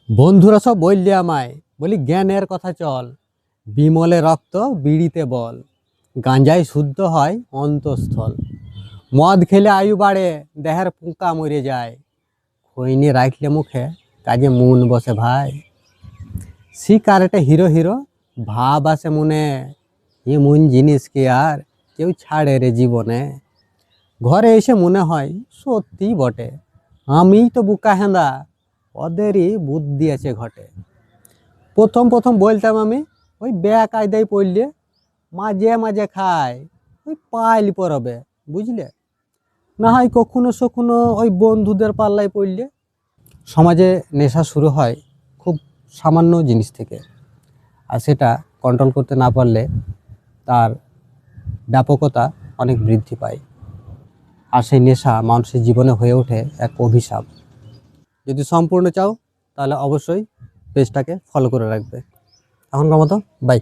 বন্ধুরা সব বললে আমায়, বলি জ্ঞানের কথা চল, বিমলে রক্ত বিড়িতে বল, গাঞ্জায় শুদ্ধ হয় অন্তঃস্থল, মদ খেলে আয়ু বাড়ে দেহের পোকা মরে যায়, খৈনি রাখলে মুখে কাজে মন বসে ভাই। সিগারেটে হিরো হিরো ভাব আসে মনে, এমন জিনিস কি আর কেউ ছাড়ে রে জীবনে। ঘরে এসে মনে হয় সত্যি বটে, আমিই তো বুকা হেঁদা, ওদেরই বুদ্ধি আছে ঘটে। প্রথম প্রথম বলতাম আমি, ওই বেকায়দায় পড়লে মাঝে মাঝে খায়, ওই পাইল পরবে বুঝলে, না হয় কখনো সখনো ওই বন্ধুদের পাল্লায় পড়লে। সমাজে নেশা শুরু হয় খুব সামান্য জিনিস থেকে, আর সেটা কন্ট্রোল করতে না পারলে তার ব্যাপকতা অনেক বৃদ্ধি পায়, আর সেই নেশা মানুষের জীবনে হয়ে ওঠে এক অভিশাপ। যদি সম্পূর্ণ চাও তাহলে অবশ্যই পেজটাকে ফলো করে রাখবে। এখনকার মতো বাই।